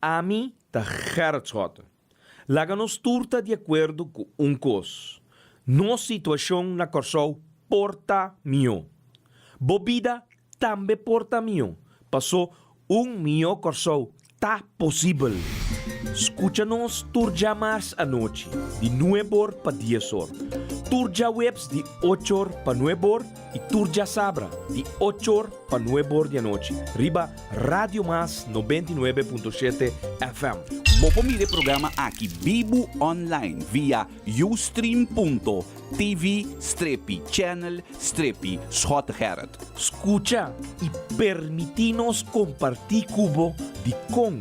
a mim tá Gerardschotten. Laga nos turta de acordo com cos. Nossa situação na Corsol porta mio. Bobida também porta mio. Passou mio Corsol tá possível. Escucha-nos turja mais à noite, de 9 para 10 horas. Turja webs de 8 horas para 9 horas e turja sabra de 8 horas para 9 horas da noite. Riba Radio Mas 99.7 FM. Mopo mire programa aqui Bibo Online via ustream.tv/channel/Schotgerard. Escucha e permitinos compartir cubo de com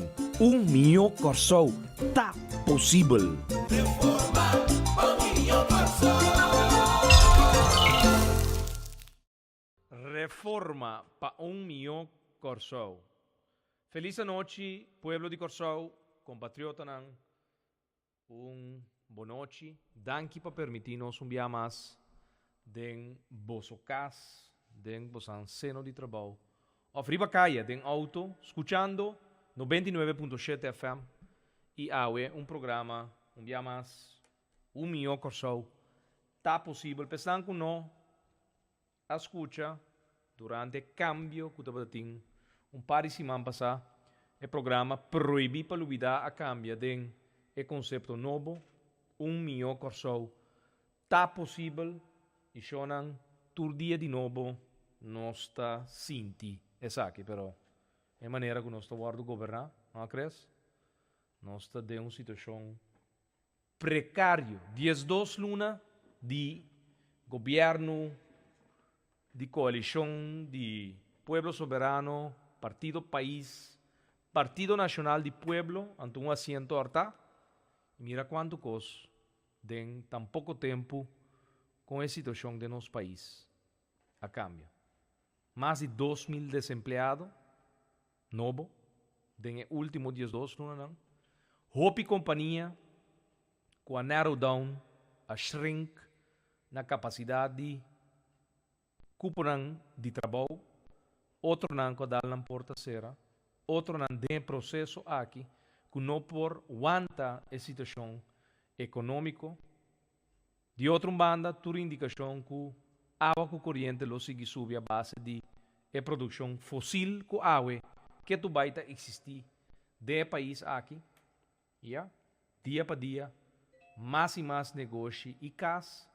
mio Corsol tá possível. Reforma para mio Corsol. Feliz noite, pueblo de Corsol, compatriota nan. Boa noite. Danke para permitir-nos dia mais den vosso cas, den vosso seno de trabalho. Of riba caia, den auto, escuchando 99.7 FM e awe programa, dia mais, mio Corsol. Tá possível, pensando que não, escucha, durante cambio que estava tendo, par de semana passada, o programa proíbe para olvidar a cambio de conceito novo, mio Corsol. Tá possível, e chonan, tur dia de novo, nós está sinti, aqui, pero é maneira que nós está guardo governar, não acres? Nós está de uma situação precário, 12 luna de governo, de coalição, de pueblo soberano, partido país, Partido Nacional de Pueblo, ante um asiento harta, mira quanto cos den tan pouco tempo com a situação de nosso país. A cambio. Mais de 2.000 desempregados, novo, den último 12 não. Hopi companhia, com a narrow down, a shrink, na capacidade cuponan de trabalho, outro não que dá na porta cera, outro não tem processo aqui, que não por aguenta a situação econômica. De outra banda, tudo indicação que a água corrente lo sigue subir a base de produção fóssil com água que tu vai existir de país aqui, yeah? Dia para dia, mais e mais negócio e cas,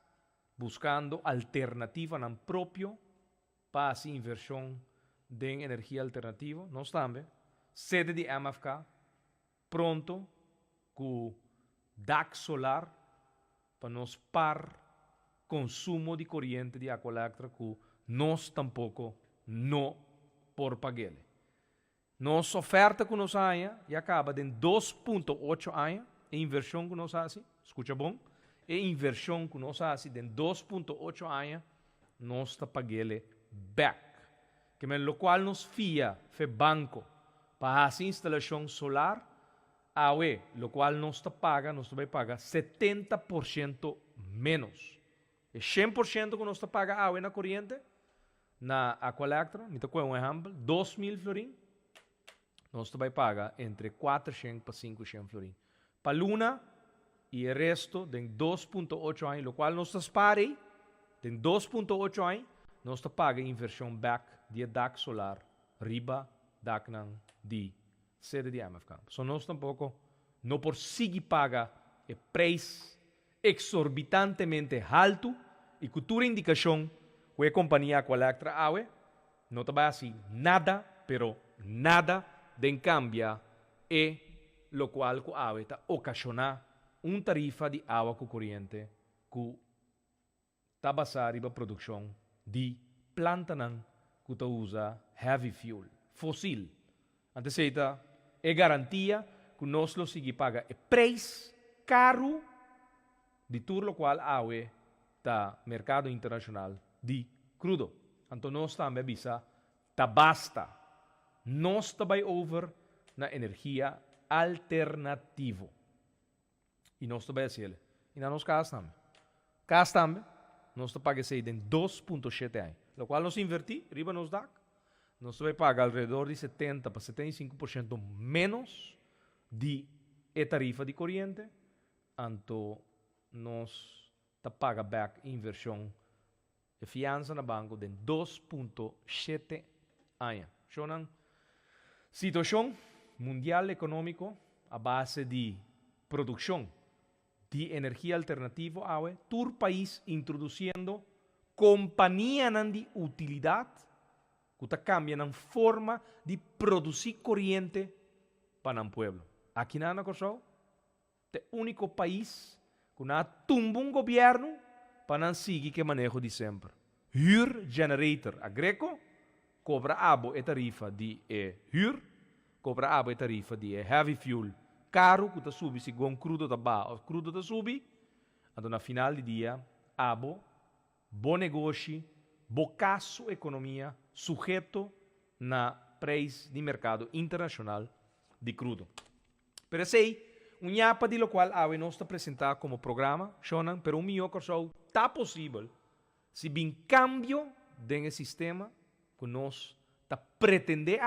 buscando alternativa no próprio para a inversão de energia alternativa. Nós também, sede de MFK, pronto, com DAC solar, para nós par consumo de corrente de água elétrica, que nós tampouco não por pagar. Nossa oferta que nós temos e acaba em 2.8 anos, a inversão que nós fazemos, escuta bom, a inversão que nós fazemos em 2.8 anos, nós está pagando back. Que é o qual nos fia fe banco para a instalação solar, o qual nós vai pagar 70% menos. E 100% que nós paga na corrente, na água elétrica, me tocou um exemplo, 2.000 florin, nós vai pagar entre 400 para 500 florin. Para luna e o resto de 2.8 anos, o qual nós pare, de 2.8 anos, nós paga inversão back de DAC solar, riba DAC de sede de MFK. So nós tampouco, não por seguir paga o preço exorbitantemente alto e cultura indicação que a companhia Aqualectra awe, não vai assim nada, pero nada de cambia e lo qual que awe está ocasiona tarifa de água corrente que está basada na produção de planta que usa heavy fuel, fóssil. Antes é garantia que nós lo sigue paga o preço caro de tudo o qual awe está mercado internacional de crudo. Então nós também bisa tá basta. Nós também over na energia alternativa. E nós também assim, e na nossa casa também. Casa também, nós paga de 2.7 anos. O qual nós inverti, riba nos DAC, nós vai pagar alrededor de 70 para 75% menos de tarifa de corriente, anto nos ta paga back inversão de fiança na banco de 2,7 anos. Shonan situação mundial econômico a base de produção de energia alternativa, todo país introduzindo companhia de utilidade que está cambiando forma de produzir corriente para o povo. Aqui na Corsol, é o único país que não tumba um governo para seguir que manejo de sempre. Huur generator a Greco cobra abo e tarifa de huur, cobra abo e tarifa de heavy fuel caro que está subi se gon crudo da ba o crudo está subi, então na final de dia abo bom negócio, bocasso economia sujeito na preço de mercado internacional de crudo. Pero sei, nhapa de lo qual a nós está apresentar como programa, Shonan, pero um melhor coisa está possível se bem cambio desse sistema que nós está pretender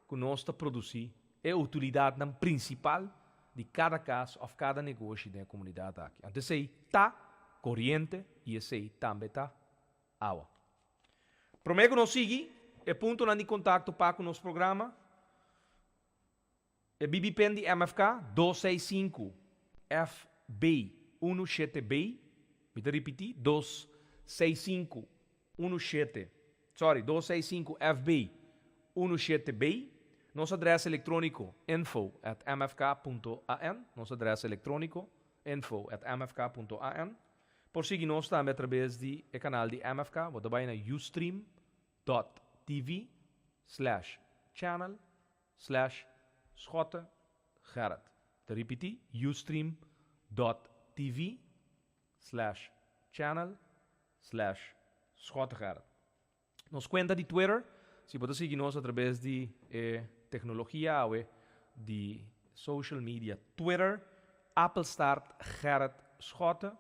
que nós está produzir é a utilidade principal de cada caso ou cada negócio da comunidade aqui. Então sei, tá corrente e sei também tá água. Prometo que nós siga, é ponto de contato para o nosso programa. É BBPEN de MFK 265 FB17B. Me repetir, 265 FB17B. Nosso endereço eletrônico info@mfk.an. Nosso endereço eletrônico info@mfk.an. Por seguir-nos também através do canal de MFK, você vai na ustream.tv/channel/Schotte Gerrit. Te repetir, ustream.tv/channel/Schotte Gerrit. Nos conta de Twitter, se você seguir-nos através de tecnologia de social media, Twitter, Apple Start Gerrit Schotte,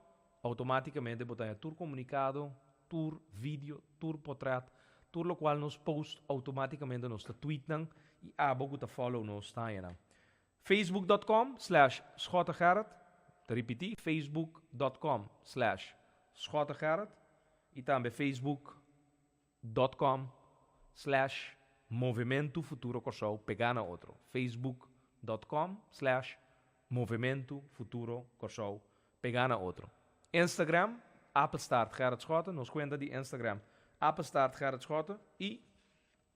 automaticamente botar tur comunicado, tur vídeo, tur portrait, tur lo qual nos post automaticamente nos tweetan e abo que follow nos taina. Facebook.com/Schotte te repetir, Facebook.com/Schotte e também Facebook.com/Movimento Futuro Corsol pegana outro. Facebook.com/Movimento Futuro Corsol pegana outro. Instagram, Apple Start Gerrit Schotte, nos conta de Instagram, Apple Start Gerrit Schotte e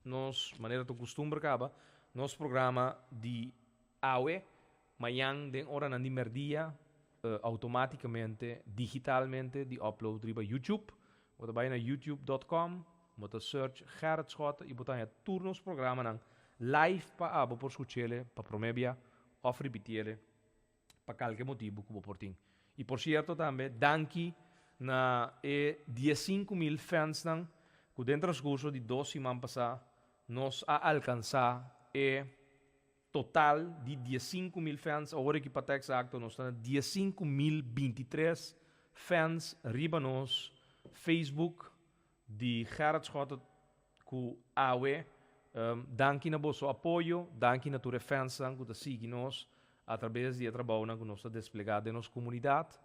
nos maneira de costume acaba, nos programa de AUE, manhã de hora na dia, automaticamente, digitalmente, de upload riba YouTube. Você vai na youtube.com, você search Gerrit Schotte e botar turnos programa nang live para abo por escuchele, para promebia, ou repetirle, para qualquer motivo que você tem. E por certo também, danke na 15.000 fans nang, que dentro do curso de 2 semanas passadas, nos a alcançar total de 15.000 fans, agora que para exacto, nós estamos 15.023 fans riba nos Facebook de Gerrit Schotte com AUE. Danke na vosso apoio, danke na tua fans que te seguem nos através de trabalho que nós desplegado em nossa comunidade.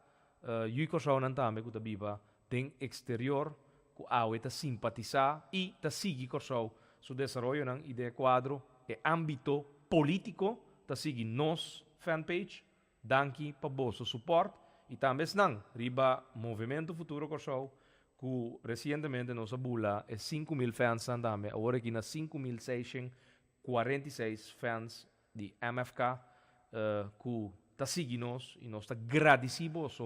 E que nós também que viva em exterior, que AUE te simpatizar e te seguir com o desenvolvimento e de quadro e âmbito político, te seguir nos fanpage. Danke para vosso suporte e também não riba Movimento Futuro Corsol, que recentemente nossa bula é 5.000 fans também, agora aqui na 5.646 fans de MFK, que está seguindo e nós está agradecidos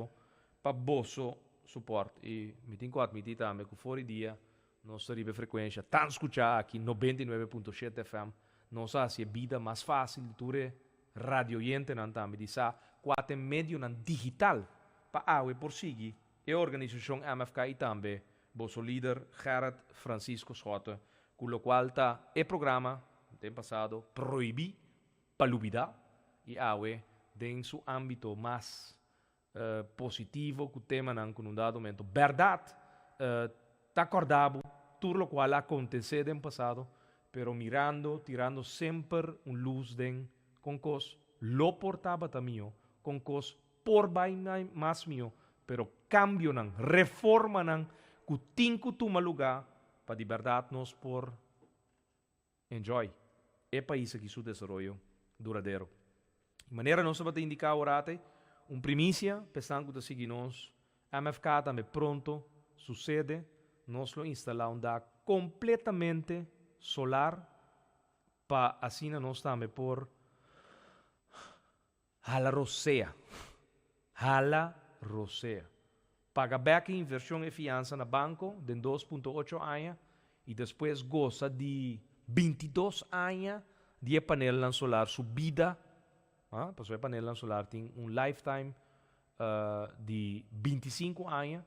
para vosso suporte. E me tenho que admitir também que fora dia, nossa riba frequência, tanto escuchar aqui 99.7 FM, nos faz a vida mais fácil de ture radio oyente também, de sa quatro meio digital para AUE por seguir e a organização MFK e também vosso líder Gerrit Francisco Schotte, com o qual está o programa, no tempo passado, proibir palubidade e AUE em seu âmbito mais positivo, que o tema não com um dado momento. Verdade, está acordado, tudo o qual aconteceu no passado, pero mirando, tirando sempre luz com lo portaba tamio con cos por bai mas mio, pero cambio nan, reforma nan, kutinku tuma lugar, para de verdade nos por enjoy. É país que su desarrollo duradeiro. De maneira nós vamos indicar orate, primícia, pensando que seguir nós, MFK também pronto, sucede, nós lo instalamos da completamente solar, para assim nós também por hala rosea. Hala rosea. Paga back inversão e fiança na banco de 2,8 anos e depois goza de 22 anos de panela solar subida. Para o panela solar tem lifetime de 25 anos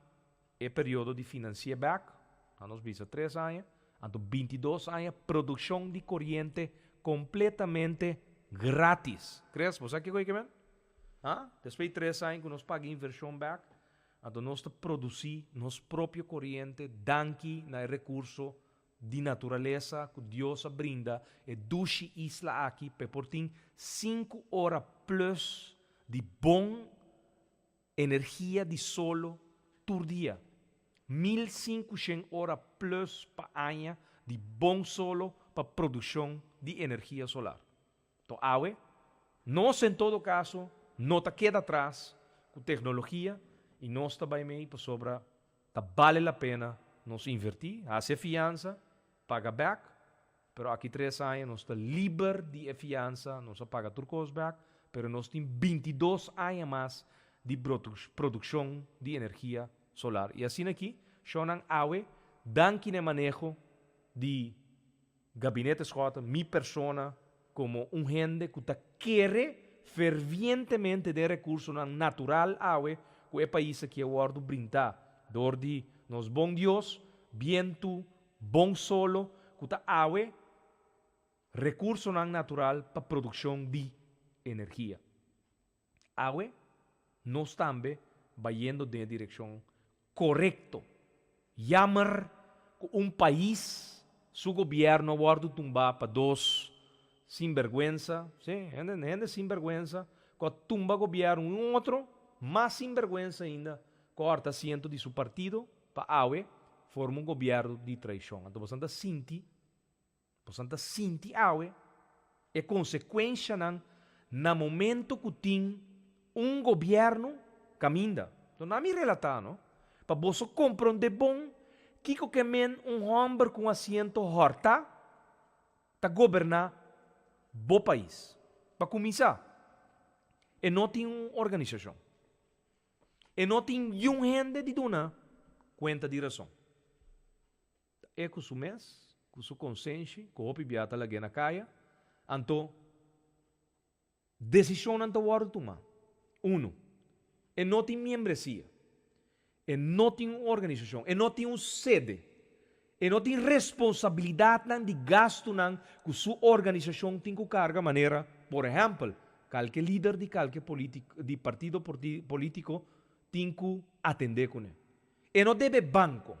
e período de financiar back. Nós visa 3 anos. Então 22 anos produção de corrente completamente grátis. Crees? Você que coisa que vem? Depois de 3 anos que nós pagamos inversão back, então nós produzimos nosso próprio corrente, danke na recurso de natureza que Deus brinda e duche isla aqui, por 5 horas plus de bom energia de solo por dia. 1.500 horas plus para ano de bom solo para produção de energia solar. Então, nós em todo caso, não está queda atrás com tecnologia e nós também meio para sobra, vale a pena nós invertir, fazer fiança, paga back, pero aqui 3 anos nós está livre de fiança, nós paga turcos back, pero nós temos 22 anos mais de produção de energia solar. E assim aqui, shonan awe, danke no manejo de gabinete escota, minha persona, como gente que quer fervientemente de recursos natural awe, que é país que eu guardo brindar, dor de nos bom Deus, viento, bom solo, que está awe, recurso natural para produção de energia. Awe, nós também vai indo na direção correta. Jammer país, su governo guarda tumba para dos sinvergüenza, gente sinvergüenza, que tumba governo outro, mais sinvergüenza ainda, corta asiento de seu partido, para awe, forma governo de traição. Então, você sinti awe, é consequência na momento que tem governo caminha. Então, não me relatar, não? Para você comprar de bom, que men homem com assento horta, para governar o país. Para começar, e não tem uma organização. E não tem gente de dona conta de razão. É com o mês, com o consciência, com o pibiata lá na caia, então, decisão não está tomar. E não tem membresia. E não tem uma organização. E não tem uma sede. E não tem responsabilidade de gasto que sua organização tem que carga maneira, por exemplo, qualquer líder de qualquer partido político tem que atender com ele. E não deve banco.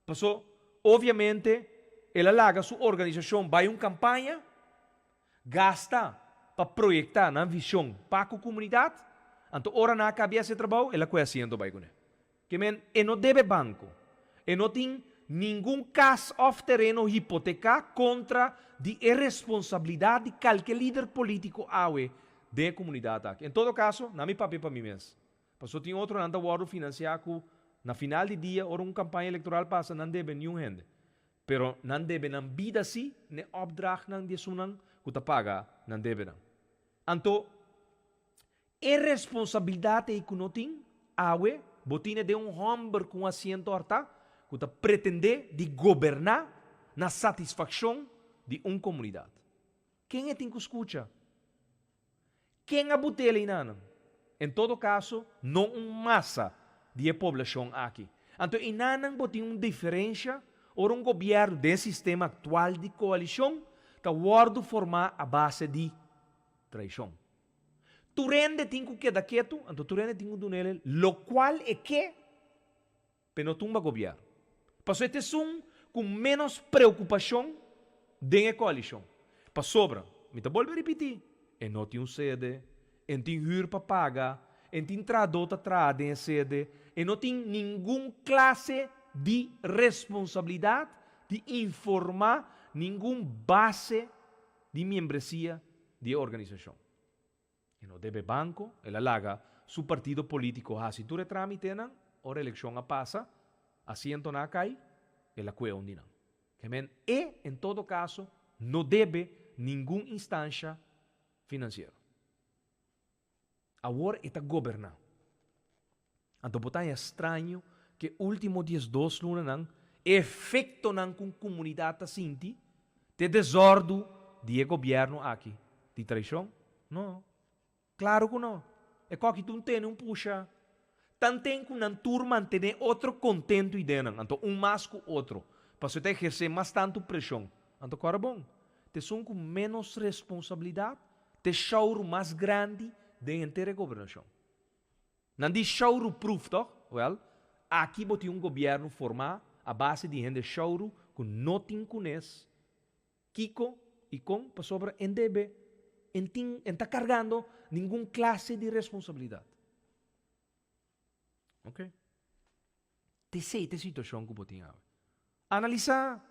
Passou, obviamente, ela larga sua organização, vai uma campanha, gasta para projetar na visão para a comunidade, então, ora na cabeça de trabalho, ela conhecendo vai com ele. Que men, e não deve banco, e não tem nenhum caso of terreno hipoteca contra de irresponsabilidade de qualquer líder político awe da comunidade. Em todo caso, não me papel para mim mesmo. Passou tem outro anda o financiar que na final de dia, ou uma campanha eleitoral passa, não deve nenhum gente. Pero não deve não vida assim, nem opdracht não de sunan, que ta paga, não deve não. Então, irresponsabilidade que não tem, awe, botina de homem com assento horta, que ta pretende de governar na satisfação de uma comunidade. Quem é que escuta? Quem é botela inana? Em todo caso, não uma massa de população aqui. Então, inana botin uma diferença ou um governo desse sistema atual de coalição que guarda formar a base de traição. Tu rende tem que quedar quieto, então tu rende tem que donele, lo qual é que penotumba governo. Passou este som com menos preocupação da coalição. Para sobra, me te volvo a repetir, e não tem sede, e tem huur para pagar, e tem tradota atrás em sede, e não tem nenhuma classe de responsabilidade de informar nenhuma base de membresia de organização. E não deve banco, ela laga, su partido político, se tu retramite, ora eleição a passa, asiento na cai, ela cuea un dinan. E, em todo caso, não deve nenhuma instância financeira. Agora está governando. Então, é estranho que último 2 lunas efeito com comunidade assim, de desordem de governo aqui. De traição? Não. Claro que não. É que tu tem puxa. Tanto que uma turma tem outro contento e dentro. Então, mais que outro. Para você exercer mais tanto pressão. Então, cara bom. Te são com menos responsabilidade. Te choro mais grande de inteira governação. Não diz choro proof, toch? Well, aqui bote governo formar a base de gente choro que não tem conhece. Kiko e com para sobre NDB. Está carregando nenhuma classe de responsabilidade. Ok? Te sei a situação que bote analisar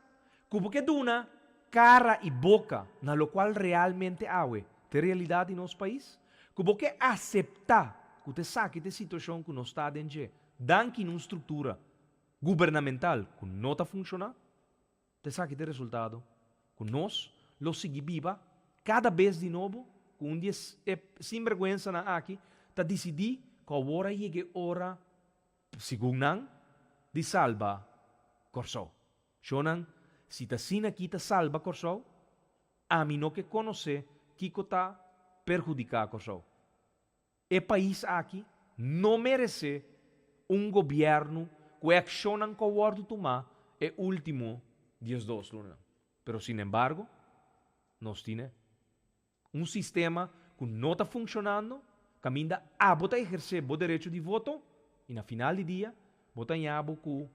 como que duna cara e boca na lo qual realmente há de realidade em nosso país. Como que aceitar que você sabe que a situação que nós está dentro danke numa estrutura governamental que não está funcionando, você sabe que o resultado que nós lo seguimos viva cada vez de novo, com um dia sem vergonha aqui, está decidir que agora chega a hora, segundo não, de salvar Corsou. Shonan, se está assim aqui, está salva Corsou, a mim não que conhecer que está perjudicar Corsou. O país aqui não merece governo que acciona com o ordem tomar é último 2 lunas. Pero, sin embargo, nós temos sistema que não está funcionando, que ainda bota exercer o direito de voto, e na final do dia, bota em abo que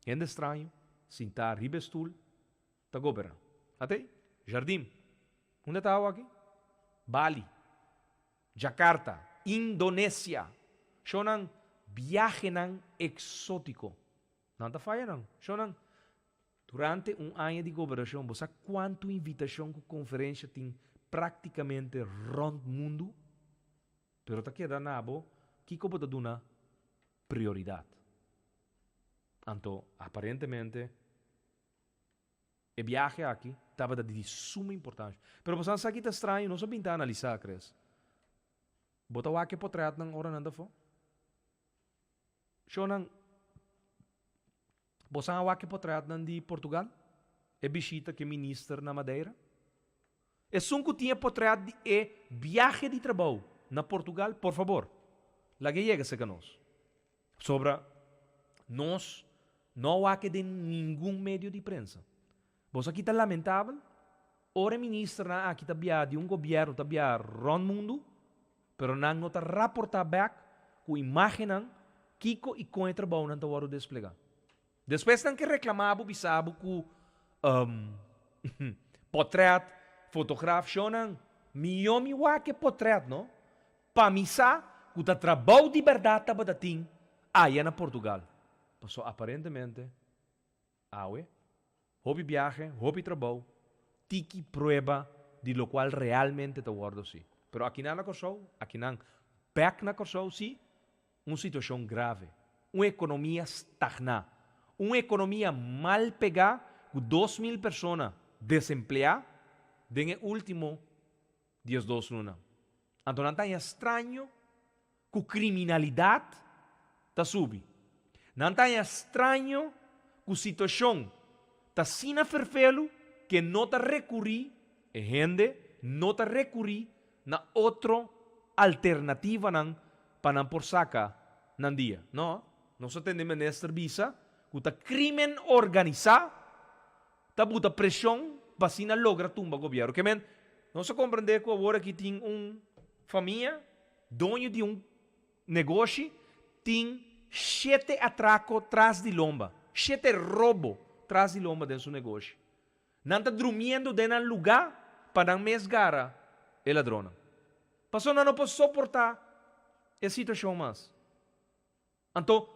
é estranho, sentar ribestul, está governando. Até? Jardim. Onde está aqui? Bali. Jakarta. Indonésia. Shonan, viaje exótico. Não está falhando. Shonan, durante ano de governação, você sabe quanto invitação que conferência tem praticamente rondo o mundo? Pero está quedando nabo, que como está dando prioridade. Então, aparentemente, o viaje aqui estava de suma importância. Pero você sabe que está estranho, não sabe analisar, crees? Bota o que potreat ng hora nanda fo? Shonan, você sabe que potreat ng de Portugal? É bisita que minister na Madeira? É só que tinha potreat de viaje de trabalho na Portugal, por favor. Lá que chega-se a nós. Sobre nós, não há que de nenhum meio de prensa. Você aqui está lamentável? Ora ministra aqui está de governo está ron mundo, pero não está reportar back com imagem Kiko e com o trabalho não está desplegar. Depois tem que reclamar bisabo que portrait, fotografia, mi wa que portrait, não? Para misa, que o trabalho de verdade está badatim, aí na Portugal. Então, aparentemente, hobby viaje, hobby trabalho, tiki prueba de lo qual realmente está guardo sim. Pero aqui na Corsou, aqui na back na Corsou, sim, uma situação grave, uma economia stagnada, uma economia mal pegada, com 2.000 pessoas desempregadas, no último 2 lunas. Então, não é estranho que a criminalidade está subindo. Não é estranho que a situação está sina ferfelo que não está recorrer, e gente não está recorrer na outra alternativa para não por saca nan dia. Não, nós atendemos nesta serviço que o crime organizado está bota pressão para sina logra tumba governo. Que men, nós compreender que agora que tem família, dono de negócio, tem 7 atracos atrás de lomba, 7 roubos atrás de lomba de seu negócio. Não está dormindo em um lugar para não mesgar o ladrão. Passou não pode suportar essa situação mais. Então,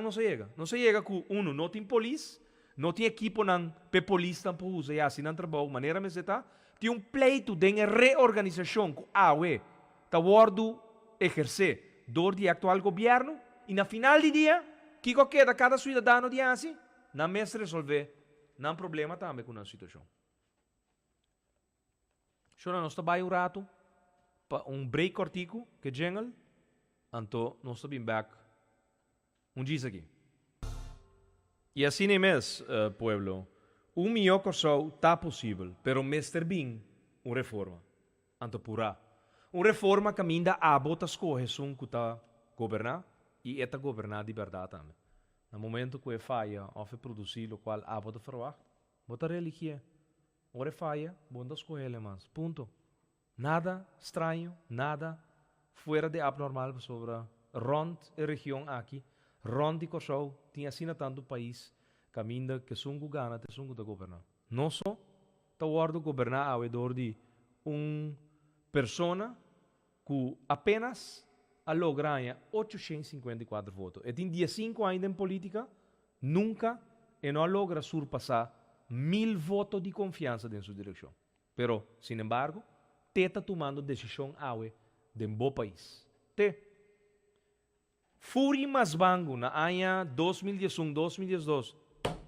não se chega. Não se chega com não tem polícia, não tem equipo não pe polícia para usar e assim não trabalha. Maneira mas está. Tem pleito de reorganização com a UE. Tá guardo exercer dor de atual governo e na final do dia, que queda cada cidadão de assim, não mais resolver, não problema também com a situação. Chora nós trabalha rato, para break cortico, que jingle, então nós estamos back dia aqui. E assim é mesmo, pueblo. Melhor coisa está possível, pero Mr. Bean, uma reforma. Então, pura. Uma reforma que ainda há botas correção que está governar e está governar de verdade também. No momento que falha, ou produzir o qual há bota falar, bota religião. Ora falha, bota escolher mais. Ponto. Nada estranho, nada fora de abnormal sobre rond a região aqui. Rond de Kosovo tinha assim tanto país caminha que são gana, que são da governar. Não só está o governar ao redor de persona que apenas logra 854 votos. E tem 15 ainda em política, nunca não logra surpassar 1000 votos de confiança em sua direção. Pero, sin embargo, está tomando decisão de um bom país. Furi mas bango na ano 2011-2012,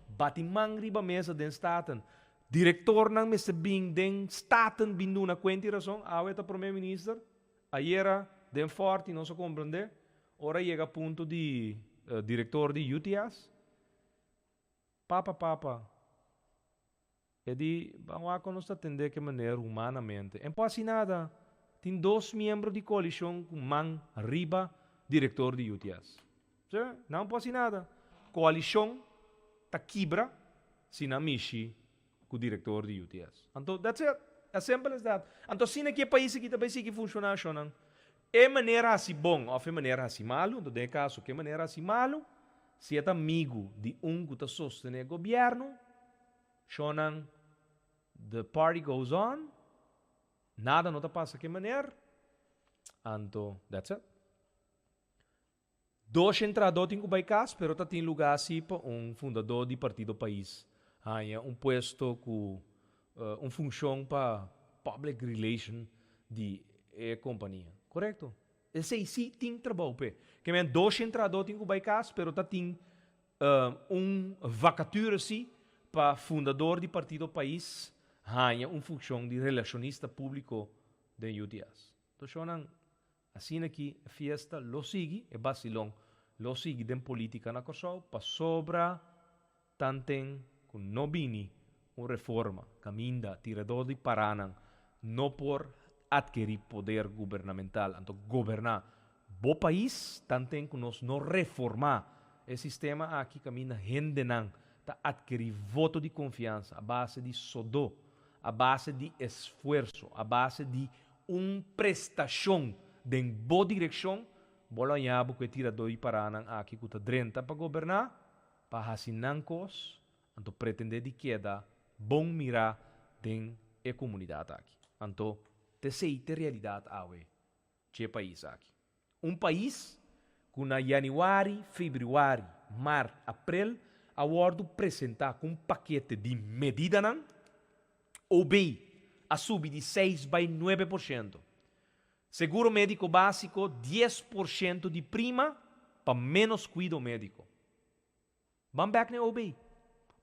bati mangriba mesa den staten. Diretor ng Mr. Bing den staten bindu na kwenti razão, está primeiro-ministro, era den forte, não se compreende, ora chega a ponto de diretor de UTS. Papa, e di, vamos a nos atender que maneira humanamente. Não pode nada, tem 2 membros de coalição com man arriba, diretor de UTS. Não pode nada. Coalição está quebra se não mexe com o diretor de UTS. Então, that's it. As simple as that. Então, se naquele país aqui também se funciona, é maneira assim bom, ou é maneira assim malo, no de caso, que maneira assim malo, se é amigo de que está sustentando o governo, the party goes on, nada não está passa que maneira, então, that's it. 2 entradores em Cubaicas, pero tem lugar assim para fundador de partido país. Puesto com função para public relation de companhia. Correto? Esse aí sim tem trabalho. Que é 2 entradores em Cubaicas, pero tem vacatura assim para fundador de partido país. Função de relacionista público de UTS. Então, assim aqui, a fiesta lo sigue, é vacilão, lo sigue de política na Kosovo, para sobra, tantem, com não vini, uma reforma, caminda, tirador de paranan, não por adquirir poder governamental, então governar bom país, tantem que nós não reformar o sistema aqui, caminda, hendenan, para adquirir voto de confiança, a base de sodô, a base de esforço, a base de prestação, de boa direção, bola nhabo que tira doi paranan aqui que está drenta para governar, para assinar cos, então pretender de queda bom mirar den a comunidade aqui. Então, te realidade awe, que país aqui. País que na januário, fevereiro, março, abril, a Word apresentar com paquete de medida não, ou bem, a subir de 6 para 9%. Seguro médico básico, 10% de prima para menos cuidado médico. Vamos back na OB.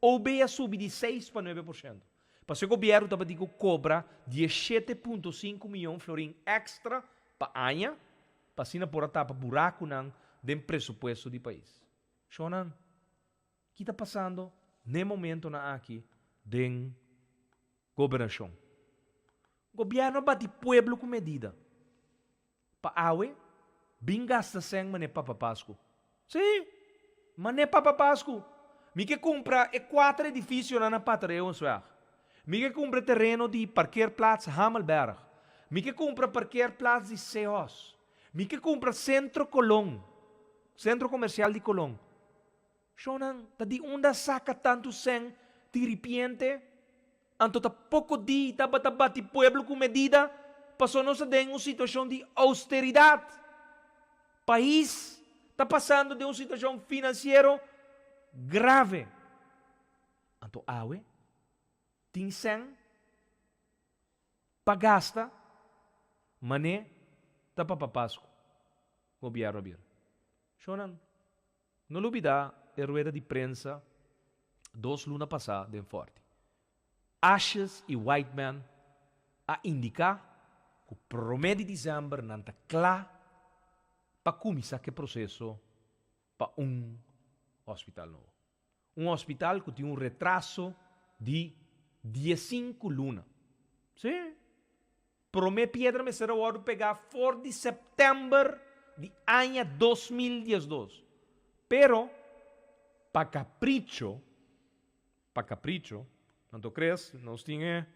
OB a subir de 6 para 9%. Para o governo também cobra 17,5 milhões de florins extra para ano, para assim por tapa buraco de presupuesto do país. Shonan, o que está passando no momento aqui de governação? O governo bate pueblo com medida. Paawe, bem gasta sem mané Papa Pasco. Sim, mané Papa Pasco. Mi que compra 4 edifícios na Patreon, suar. Mi que compra terreno de parkeerplaats Hamelberg. Mi que compra parkeerplaats de Seos. Mi que compra Centro Colón, Centro Comercial de Colón. Shonan, tadi onda saca tanto sem de repente, anto ta pouco di tabati pueblo com medida, passou nós em uma situação de austeridade. País está passando de uma situação financeira grave. Então, awe, tem sem, pagasta, mané, tá para Páscoa. Gobiar. Shonan, não lubida a rueda de prensa 2 lunas passadas de forte. Ashes e White Man a indicar que o promedio de dezembro não está claro para começar o processo para hospital novo. Hospital que tem retraso de 15 lunas. Sim. Promete piedra me será hora de pegar 4 de setembro de ano 2012. Pero, para capricho, não tu crees, nós tinha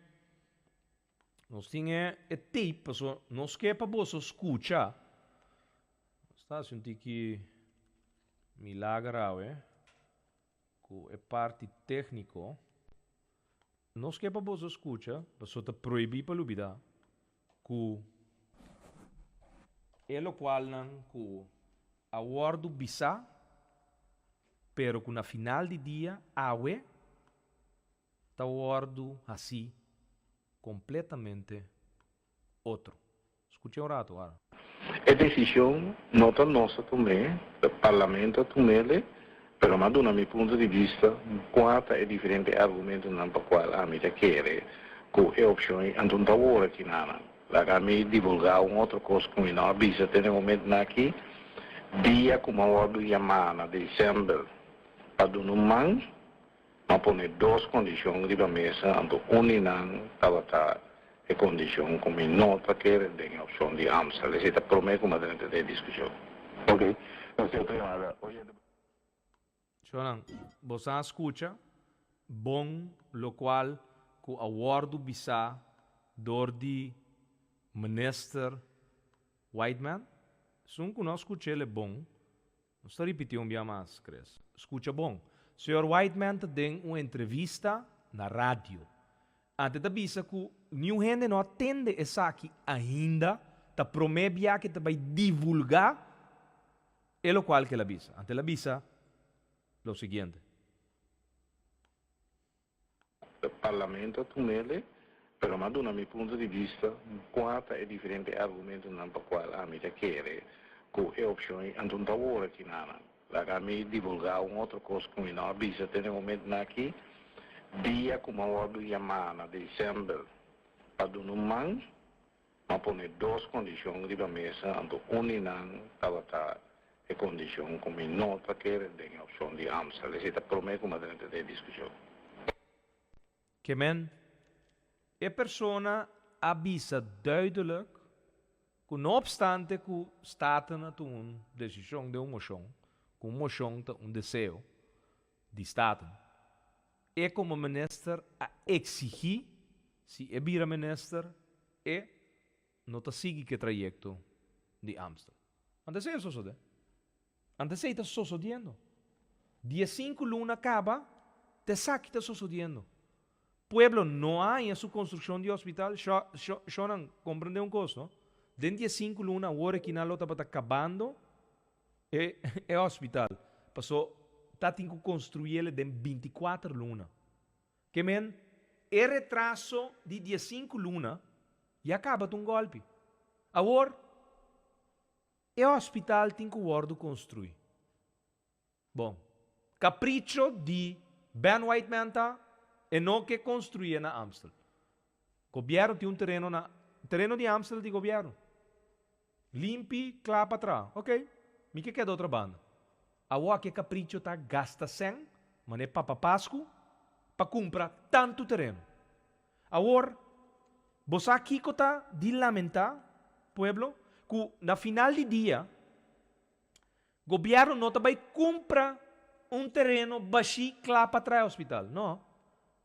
tape, so nós quer para você escutar. Está assim que milagre, que é parte técnico. Nós quer para você escutar, para você te proibir para lubida, que é o qual não que awardo bisa, pero que na final de dia, awe, está awardo assim, completamente outro. Escute um rato agora. A decisão não é nossa também, o parlamento também, pero mas do meu ponto de vista, quatro é diferente argumento não para qual a mim quer que é opção então tá hora aqui nada. Lá a mim divulgar outra coisa que não avisa tem um momento aqui, dia como a hora de chamada de dezembro, para do man, mas põe 2 condições de mesa, então não estava a condição como nota que era de opção de Amstel. Essa promete como dentro da discussão. Ok. Então, se eu tenho nada, hoje Shonan, você escuta, bom, lo qual, que o awardo bisa, dor de minister Whiteman, se que nós escutamos bom, não estou repetindo um dia mais, Cres. Escuta bom. Senhor Whiteman tem uma entrevista na rádio. Antes da bisa que nenhum gente não atende essa aqui ainda, tá promete que vai divulgar, é o qual que ela bisa. Antes da bisa, lo seguinte. O parlamento também, pero mas do meu ponto de vista, quatro é diferente argumento não para qual a mim quer que é opção então tá hora aqui nada. Lá a mim divulgar outra coisa que não avisa tem um momento aqui, dia como a hora de chamada de dezembro, para do man, mas põe 2 condições de mesa, então não estava a condição como nota que era de opção de Amstel. Essa promete como dentro da discussão. Que men, a persona avisa duidelijk, que não obstante que staten na uma decisão de uma moção, que uma moção tem um desejo de staten, é como minister a exigir, se é bira minister, é não te sigue que trajecto de Amstel. Antes é isso, né? Antes está sucediendo. 15 luna acaba, te saque está sucediendo. Pueblo no hay en su construcción de hospital, Shonan, comprende un cosa, ¿no? Den 15 luna, ahora que na lota está acabando, é hospital. Passou, tá tem que construir de 24 luna. Que men, é retraso de 15 luna e acaba de um golpe. Agora, é hospital tem que o construir. Bom, capricho de Ben Whiteman tá e não que construir na Amstel. Governo tem um terreno de Amstel de governo. Limpi, clapa atrás. Ok, me que é da outra banda. Agora que capricho tá gasta 100, mas é para Páscoa, para comprar tanto terreno. Agora, você aqui que tá de lamentar, pueblo, que na final de dia, o governo não vai comprar um terreno baixo clapa atrás do hospital. Não.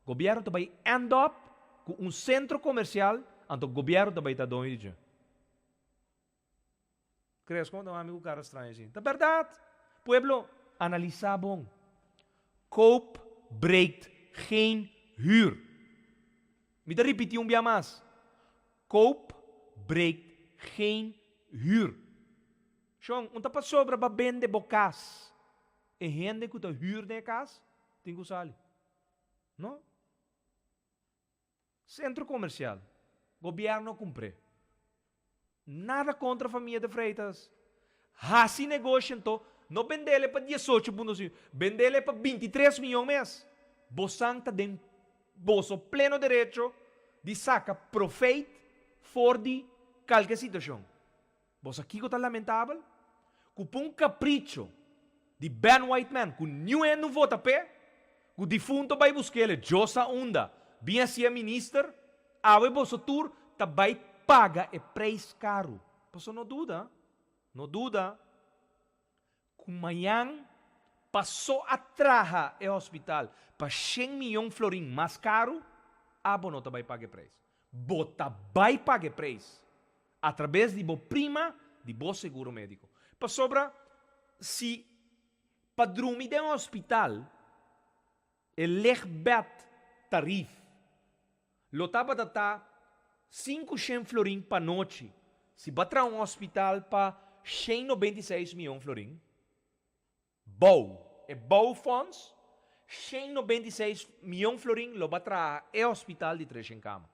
O governo vai end up com um centro comercial, então o governo vai estar doido. Crees como um amigo cara estranho assim? É verdade. Pueblo, analisa bom. Koop breekt geen huur. Me te repetir dia mais. Koop breekt geen huur. Jong, unta pa sobra ba bende bocas. E gente que tá huur de casa, tem que usar. Não? Centro comercial. Governo cumpre. Nada contra a família de Freitas. Hasi negócio, então, não vendele para 18,5, vendele para 23 milhões mês. Bosang tá den boso pleno direito de saca proveito for de qualquer situação. Bosa aqui que tá lamentável, com um capricho de Ben Whiteman, com nenhum não vota pé, com o defunto vai buscar ele, Josa Unda, bem assim a minister, a boso tour, tá vai paga e preço caro. Bosa não dúvida. No duda, kung mayang passou a traha e hospital para 100 milhões florim mais caro, abo não vai pagar preço. Bota vai pagar preço através de bo prima de bo seguro médico. Para sobra, se padrumi de um hospital, legbet tarif, lotaba data 500 florim para noite, se batra um hospital para 196 milhões florim. Bom funds, 196 milhões florim lo batra e hospital de 3 em cama.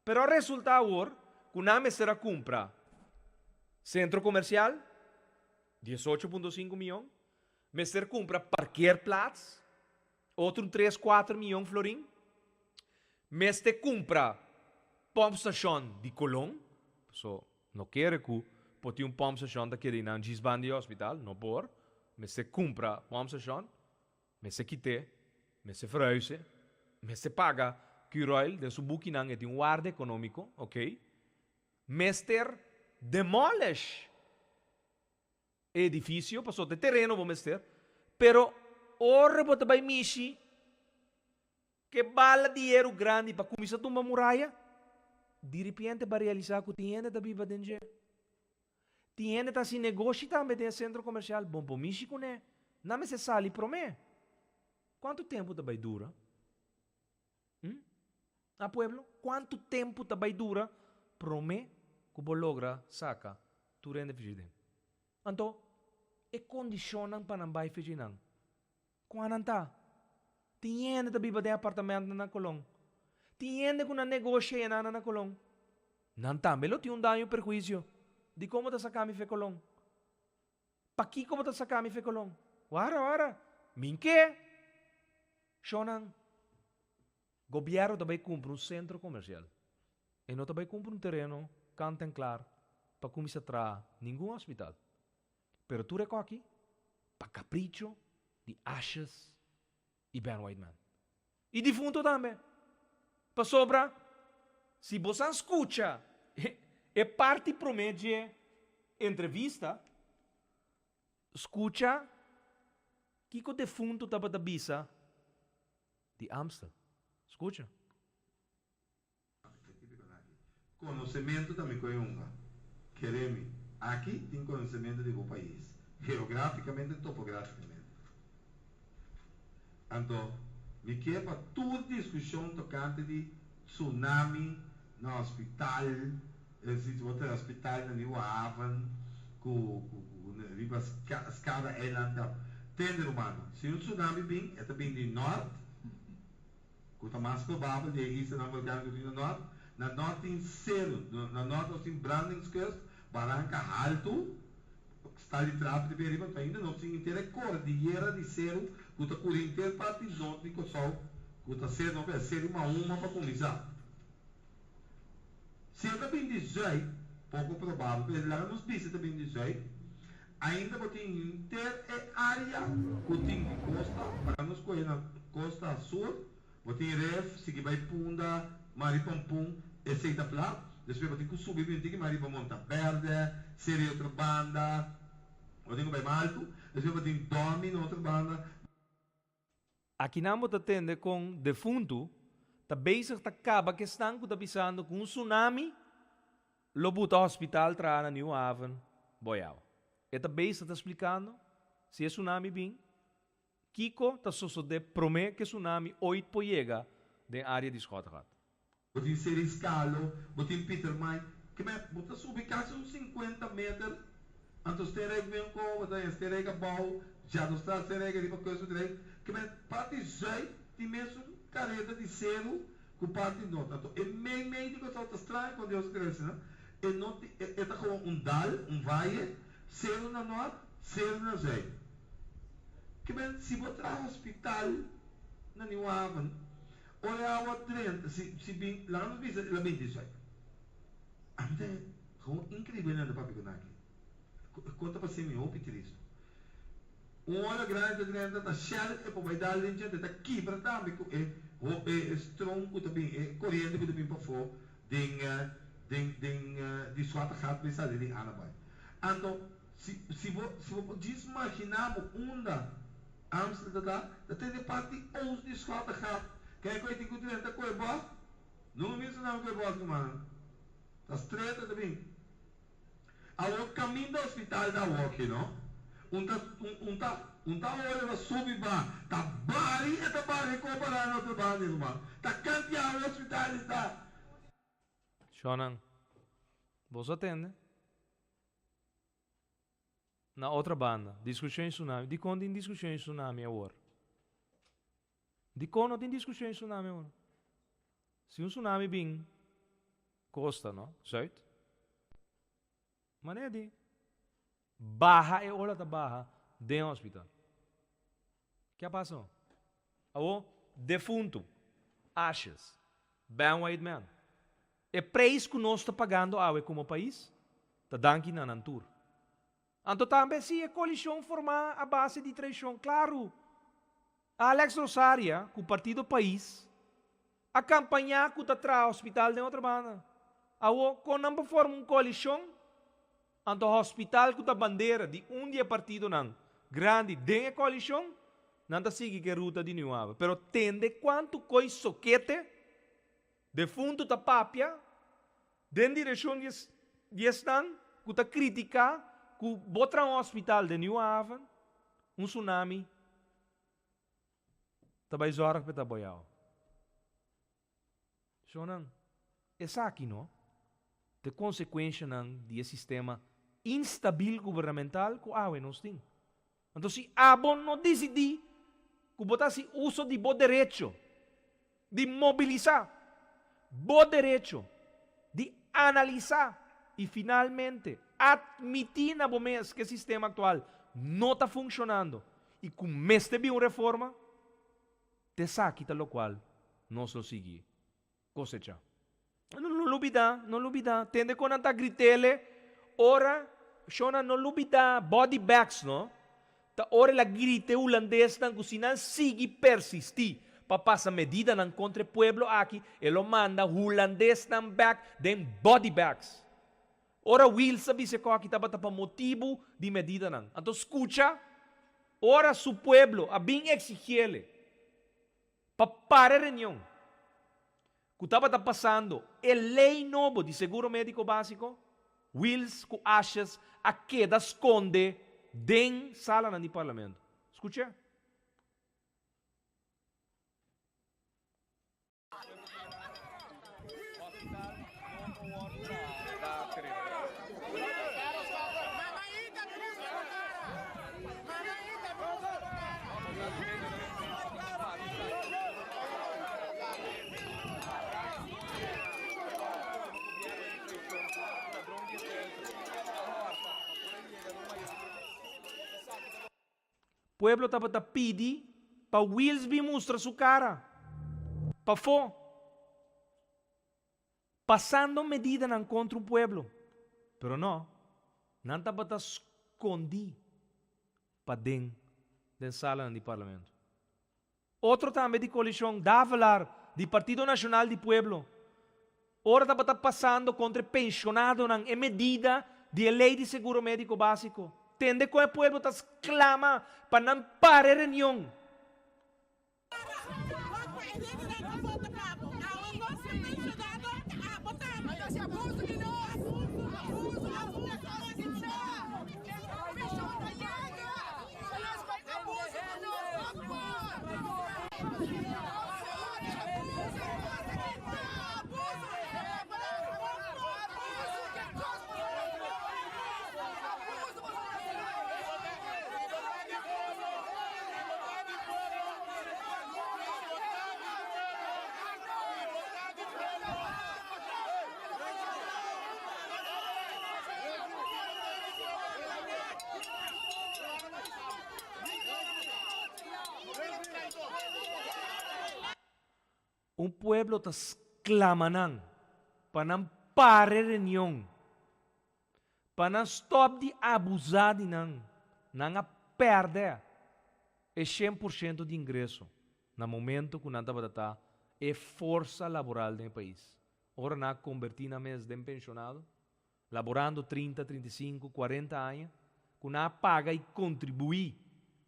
Pero o resultado agora, que name será compra centro comercial, 18,5 milhões, mestre compra parkeerplaats, outro 3, 4 milhões florim, mestre compra pump station de Colón, so, não quer que pode pump station daquele na Gisbandi Hospital, não por, mas se compra pump station, mas se quite, mas se freuse, mas se paga Curoil de su booking é de guarda econômico, ok? Mester demolish edifício, passou de terreno, vou mester, pero ora bota vai mishi que bala dinheiro grande para começar a tumba muralha, de repente para realizar que tinha da biba dentro. Tinha tá se negócio também de centro comercial, bom para mishi com né, não me se sali para mim. Quanto tempo vai dura? A pueblo, quanto tempo vai dura para mim que vou logra saca tu rende fugir. Então, é condicionam para não vai fugir não. Quando tá? Tinha da biba de apartamento na Colón. Tinha que na negócio na Colón. Não tá, melo tinha dano perjuízo de como tá sacando fe Colón. Pa aqui como tá sacando fe Colón. Wara. Minke? Shonan. Governo também compra centro comercial. E não também compra terreno, canten claro, para começar a trazer nenhum hospital. Pero tu reco aqui, para capricho de Ashes e Ben Whiteman. E defunto também. Para sobra, se você escuta, é parte promete entrevista, escuta que o defunto estava da bisa de Amsterdam. Escucha. Conhecimento também é uma. Queremos. Aqui tem conhecimento do país. Geograficamente e topograficamente. Então, me quer para toda discussão tocante de tsunami no hospital, se você no hospital na New Haven, com a escada Island, tender humano. Se um tsunami vem, é também de norte, que é mais provável de isso na volcânica do norte, na norte tem zero, na norte tem Brandenskust, Barranca Alto, está de trapo de Beriba, ainda não tem inteira cordilheira de zero, que está por inteira parte norte de Cossol, que está zero, não é zero uma para começar. Se é também 18, pouco provável, porque lá nos diz também 18, ainda tem inteira área que tem de costa, para nos correr na costa sul, você ref, se vai punda, maripampum, essa plá, depois você tem que subir bem que maripamonta verde, seria outra banda, você vai mais alto, depois você tem dorme outra banda. Aqui não está tendo com defunto, está basic está acaba que estão que está pisando com um tsunami, lobuta hospital tra na New Haven, boiau. Está basic está explicando se é tsunami bem. Kiko está sucedendo promete que tsunami 8 pode chegar da área de Schottenrad. Você tem Seriscalo, você tem Peter May, que bota subir quase uns 50 metros, antes de ter vem com, bota ter que bau, já não está ter que tipo coisa direito, que parte já tem mesmo careta de zero, que parte não, então é meio que está estranho quando Deus cresce, né? É tá como dal, vale, zero na norte, zero na sul. Que se botar hospital na Niuavan, olha a outra, se bem, lá não visa, lá bem disso aí. Ante, como incrível na papi com aqui. Conta para si meu pitiristo. Olha grande, tá cheio, é para vai dar linha, tá quebra também, é strong, também, é corrente, também para fora, de sua taxada, vai sair de Anabai. Então, se você imaginar onda Amsterdam, dat is de party ons die schatten gaat. Kijk, weet je goed, dat koe je bos? Noem mensen nou koe je bos, man. Dat is treta de bing. Al caminho do hospital da walk, no? Unta olha na subiba, tá bari e tá bari comparar no trabalho, irmão. Tá campeão no hospital está. Shonan, você atende? Na outra banda, discussão em tsunami. De quando tem discussão em tsunami agora? De quando tem discussão em tsunami agora? Se um tsunami vem, costa, não? Certo? Mas é de barra e hora da barra dentro do hospital. O que passou? O defunto, ashes, bem white man. É preço que nós estamos pagando como país? Está dando na natura. Então também se a coalição formar a base de traição, claro. Alex Rosaria, com o Partido País, a campanha que está atrás do hospital de outra banda. Quando não forma uma coalição, então o hospital que está bandeira de dia partido não grande de a coalição, não está seguindo a ruta de Niuava. Pero tende quanto coisa soquete, defunto da papia, dentro da direção de estão, que está criticar, que botar um hospital de New Haven, um tsunami, também zorg para boiar. Então, essa aqui não, de consequência não de sistema instabil governamental que nós temos. Então, se Abon não decidir que botasse uso de bom direito, de mobilizar, bom direito, de analisar e finalmente admitir na bomês que o sistema atual não está funcionando e começa a vir uma reforma, te saque tal qual nós não seguimos. Cosecha. Não lubida. Tende quando está gritele, ora, shona não lubida body bags, não? Ta ora la grite holandês na cozinha sigue persistir. Para passar medida na contra pueblo aqui, ele manda holandês na back, den body bags. Ora will sabi se ko aqui estava para motivo de medida não. Então escucha, ora su pueblo a bem exigirle para parar a reunião. Que estava passando a lei novo de seguro médico básico, wills que achas a queda esconde den sala no parlamento. Escucha. O pueblo estava a pedir para Wills vir mostrar sua cara. Para fora. Passando medida não contra o pueblo. Pero não estava a esconder para dentro da sala do parlamento. Outro também de coalição, da falar do Partido Nacional do Pueblo. Ora estava passando contra pensionado em medida de lei de seguro médico básico. Tende com o pueblo está clama para não parar a reunião. pueblo está clamanang para não pare reunião, para não stop de abusar de não perder é 100% de ingresso no momento que não está é força laboral do país. Ora na convertir na mês de pensionado, laborando 30, 35, 40 anos, que não paga e contribui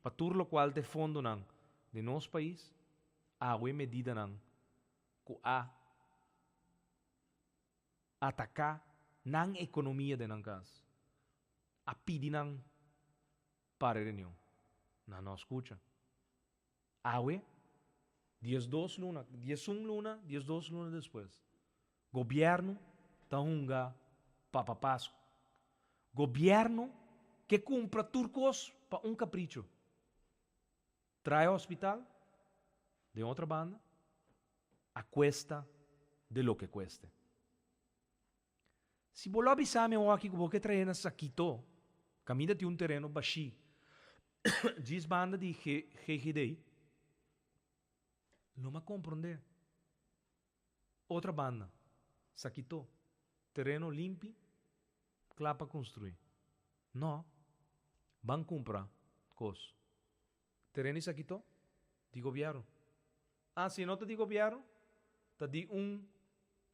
para tudo o qual de fundo de nosso país, há uma medida que atacar na economia de casa. A pedir para a reunião. Não escuta. Awe, dias 2 luna, dias 1 luna, dias 2 luna depois. Governo está hunga para Páscoa. Governo que compra turcos para capricho. Trai ao hospital, de outra banda, a cuesta de lo que cueste. Se você avisar me aqui que você trai na Saquito, caminha de terreno baixi, diz banda de GGD, não me compreende. Outra banda, Saquito, terreno limpo, clapa construir. Não, vão comprar coisas. Terreno Saquito, de governo. Se não te de governo, te de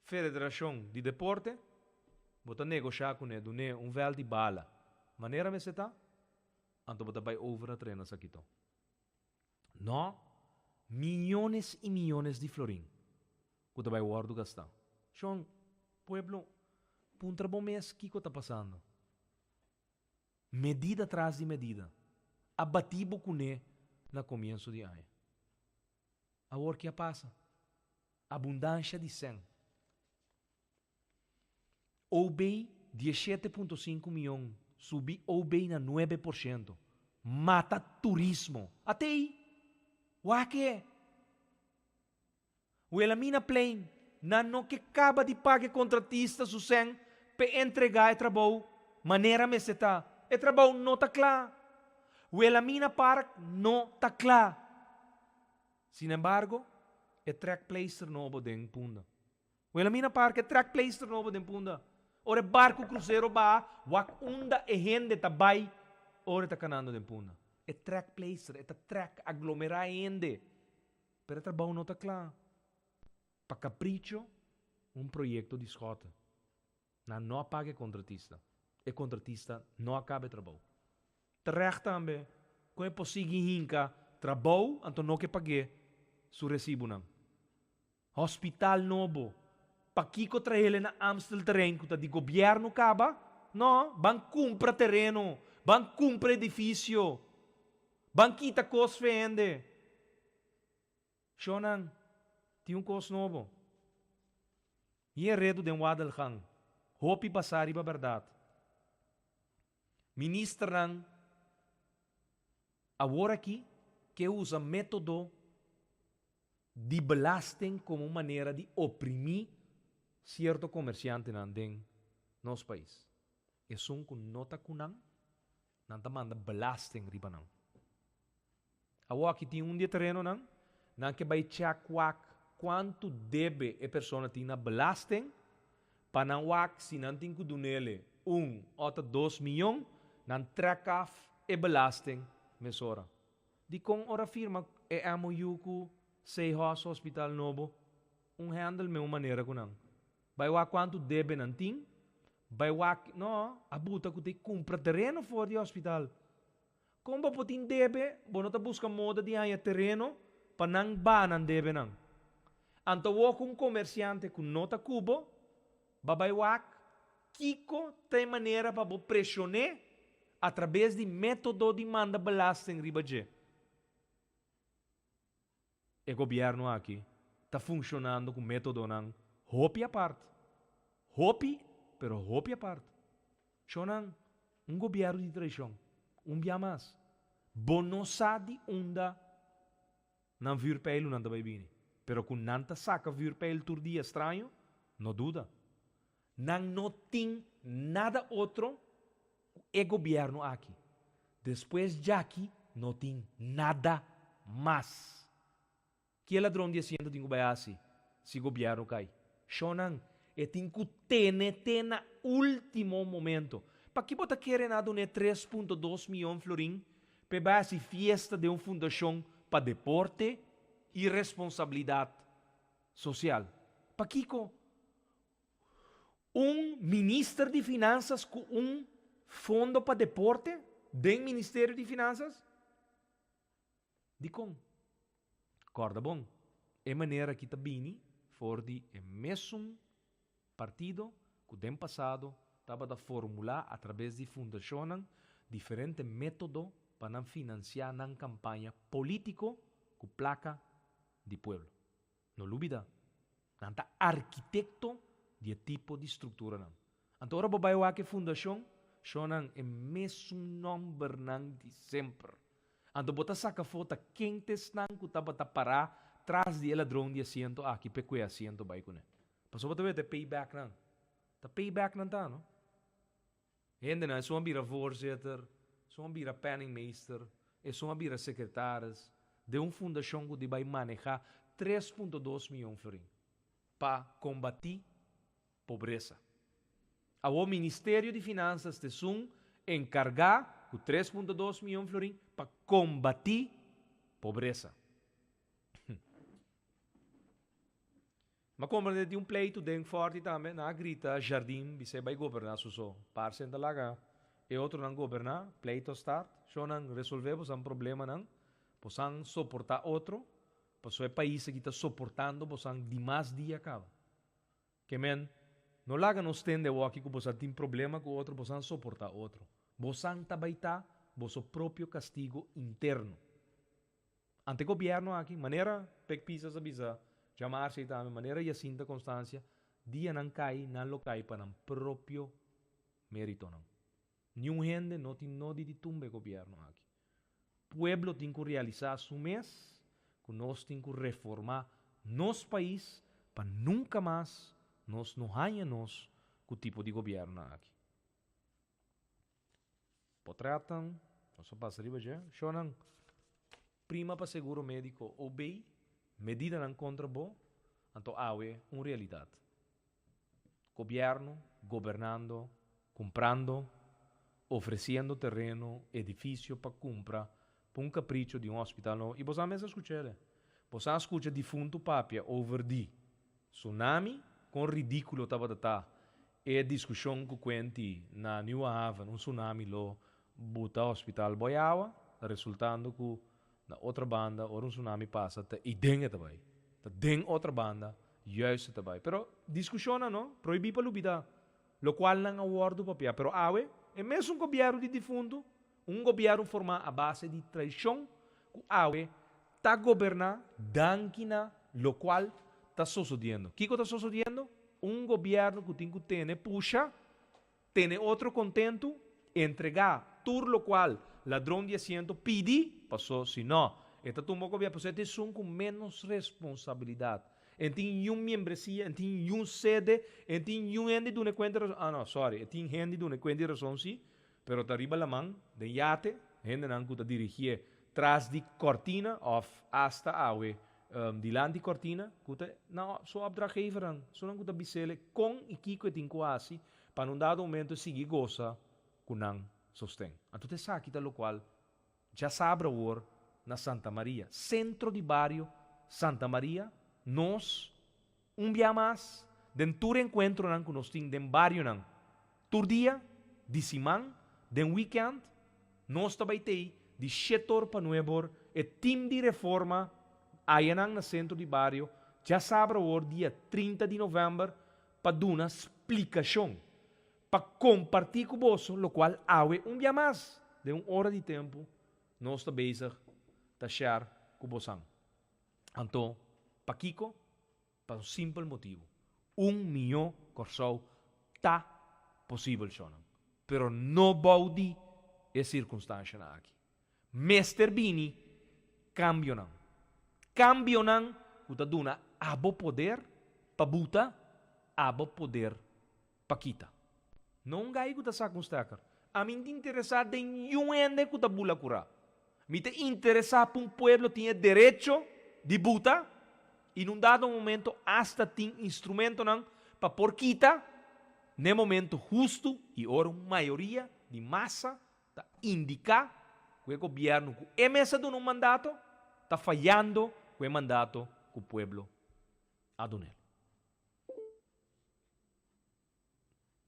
federação de deporte, você negociar com ele, véu de bala. Maneira me está? Então você vai over a treina Saquito. Não, milhões e milhões de florim. Que você vai guardar gastar. Então, pueblo, punta bom mês, o que está passando? Medida atrás de medida. Abativo com ele no começo de ano. Agora o que passa? Abundância de 100. OBEI 17,5 milhões. Subi OBEI na 9%. Mata turismo. Até aí. O que? O Elamina Plain. Não que acaba de pagar contratista su 100 para entregar o trabalho. Maneira me se está. O trabalho não está claro. O Elamina Park não está claro. Sin embargo, é track placer novo de Punda. O Elamina Park é track placer novo de Punda. Ora barco cruzeiro ba, wak unda e gente tabay, ora ta canando de Punda. É track placer, é track aglomerar gente. Pero trabalho não está claro. Para capricho, projeto de escota. Não paga contratista. E contratista não acaba o trabalho. Terecht também, como é possível hinca trabalho, então não que pague su recibo não. Hospital novo. Pakiko traele na Amstel terreno que de governo acaba, não, van compra terreno, van compra edifício, van quita cos vende. Shonan, tem cos novo. E é redo de Wadalhang. Hopi passar iba verdade. Ministran agora aqui que usa método de belasting como maneira de oprimir certo comerciante em nosso país. É um que nota kunang, não manda belasting riba não. Agora aqui tem dia terreno não que vai check quanto deve a pessoa ter na belasting, para não se não tem que donele 1 ou 2 milhões, não treca a belasting mesora. De com ora firma é MOU com Seihos Hospital Novo, handle me uma maneira com não. Vai lá quanto deve não tem, vai lá, não, a buta que te compra terreno fora do hospital. Como você tem deve, você não busca moda de ganhar terreno, para não banan deve não. Então, o comerciante com nota cubo, vai lá, Kiko tem maneira para pressionar através de método de manda belasting ribaje. O governo aqui está funcionando com método não hopi a parte. Hopi, pero hopi a parte. Shonan, governo de traição. Dia mais. Bonosadi unda não vir pelo não vai vir. Pero com nanta saca vir pelo tur dia estranho, não duda. Não tem nada outro é governo aqui. Depois de aqui, não tem nada mais. Que ladrão de asiento de Gubayasi? si governo cai. Shonan, e tem que ter na último momento. Para que bota querer nada 3,2 milhões florim para base fiesta de uma fundação para deporte e responsabilidade social. Para Kiko, ministro de Finanças com fundo para deporte do Ministério de Finanças? De como? Corda bom. É maneira que está bem for de mesmo partido que o ano passado estava a formular através de fundação diferente método para financiar na campanha político com placa de pueblo. Não dúvida. Nanta arquitecto de tipo de estrutura não. Então, agora babai a que fundação, sonan é mesmo nome de sempre. Então, bota saca foto quentes não que tá bota parar atrás de ladrão de assento aqui pecuia assento vai com ele. Passou bota ver payback não. Tá payback não tá, não? Ainda não, só bira voorzitter, só bira penningmeester, e só bira secretários de uma fundação que vai manejar 3,2 milhões de florins para combater pobreza. O Ministério de Finanças de Sun encargar com 3,2 milhões de florins para combater pobreza. Mas como de um pleito bem forte também, na grita, jardim, você vai governar só, parcem da laga. E outro não governar, pleito start, só não resolvemos um problema não, possam suportar outro, pois é país que está suportando, possam demais dia acaba. Que men, não laga nos tende o aqui que você tem problema com outro, possam suportar outro. Possam tabaita, vosso próprio castigo interno. Ante governo aqui, maneira, pecpisas avisa, chamar-se também, maneira e assim da constância, dia não cai, não lo cai para o próprio mérito não. Nenhum gente não tem nada de tumbe governo aqui. Pueblo tem que realizar su mês, que nós tem que reformar nosso país para nunca mais nós não ganhamos com o tipo de governo aqui. Potratam, nós passa arriba já, choram, prima para seguro médico, obey, medida não contra bom, então é uma realidade. Governo, governando, comprando, oferecendo terreno, edifício para comprar, para um capricho de um hospital. Não. E você mesmo escuta, você escuta defunto papia over di tsunami, com ridículo estava a e discussão que quenti na New Haven, um tsunami lo buta hospital boiawa, resultando que na outra banda, ou um tsunami passa, e dengue também. Den outra banda, juist também. Pero discussão não, proibir para lubida, lo qual não awardo papia, pero é mesmo um governo de defunto, um governo formado a base de traição, que está governando, dankina, lo qual está sucedendo. O que está sucedendo? Um governo que tem que ter, puxa, ter outro contento, entregar tudo lo qual ladrão de assento pede, passou, se não, está tudo um governo, você tem com menos responsabilidade. Tem membresia, tem sede, tem gente de uma conta, tem gente de uma conta de razão, sim, pero arriba la mão, de yate, gente não que dirigir tras de cortina, of hasta awe, dilante de cortina, que não, só opdrachtgever, só não que bisele, com e kiko tem quase, para um dado momento seguir goza, que não sostém. Então, você sabe que lo qual, já sabe o na Santa Maria, centro de barrio, Santa Maria, nós, dia mais, dentro do encontro que nós temos no barrio, todo dia, de semana, de weekend, nós também temos de setor para novo, e time de reforma, aí no centro de barrio, já sabe o dia 30 de novembro, para dar uma explicação, para compartilhar com você, o qual há dia mais, de uma hora de tempo, nós estamos bezig, a share com você. Então, para Kiko, para um simples motivo. 1 milhão corsou está possível, Shonan. Pero não baudi a circunstância aqui. Mester Bini, cambio não. Cambio não, que está dando abo poder para buta, abo poder para kita. Não gai que está circunstância. A mim te interessar em nenhum ende que está bula curar. Me te interessar para um pueblo tinha direito de buta, e num dado momento hasta tem instrumento para por quita no momento justo e ora uma maioria de massa tá indicar que o governo que é mesa de um mandato está falhando com o mandato que o povo ha dado.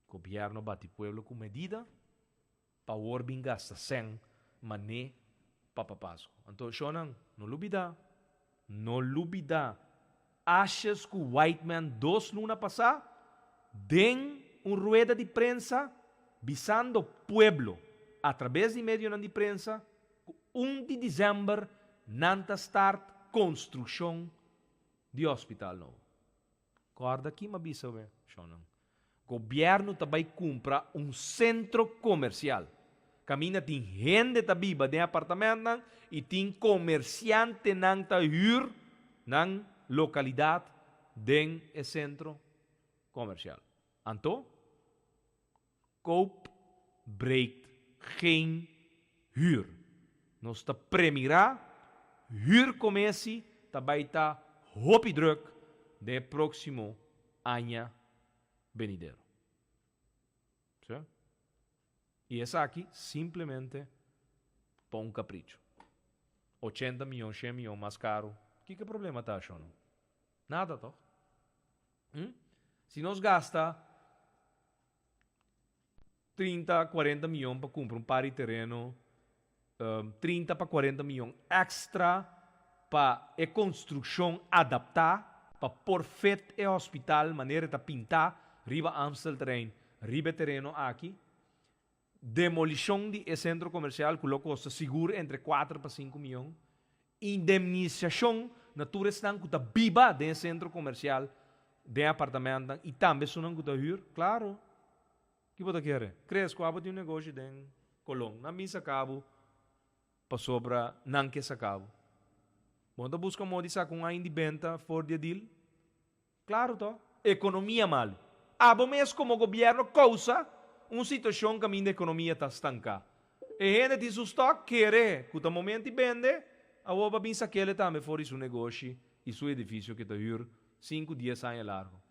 O governo bate o povo com medida para o orbin gasta sem mané papapaso. Então, Shonan, não lubida. Achas que o White Man 2 luna passada den rueda de prensa visando o pueblo através de meio de prensa 1 de dezembro nanta start construção de hospital novo. Guarda aqui, mabisa, Shonan. Governo também compra centro comercial. Camina tem gente que vive de apartamento e tem comerciante que hyr na localidade de centro comercial. Então, koop breekt geen huur. Nós está premirar huurcommissie também está hopi druk de próximo ano venidero. ¿Sí? E essa aqui simplesmente por um capricho. 80 milhões, 100 milhões mais caro. Que problema está achando? Nada, toch? Se nós gasta 30, 40 milhões para comprar um par de terreno, 30 para 40 milhões extra para a construção adaptar, para por feito o hospital, maneira de pintar, riba Amstelterrein, riba terreno aqui, demolição de centro comercial que custa seguro entre 4 para 5 milhões, indemnização na turistan que está viva de centro comercial, de apartamento e também sunan que está hyr, claro. Que você quer? Cresco, abo de um negócio de Colón, na misa cabo, para sobra, não que se cabo. Quando busca modo de sacar um de venda for de deal, claro, to. Economia mal. Abo mesmo como governo causa uma situação que a minha economia está estancada. E gente de seu stock quer que o momento de vende, a oba pensa que ele também for seu negócio e seu edifício que está hyr 5 dias anos largo.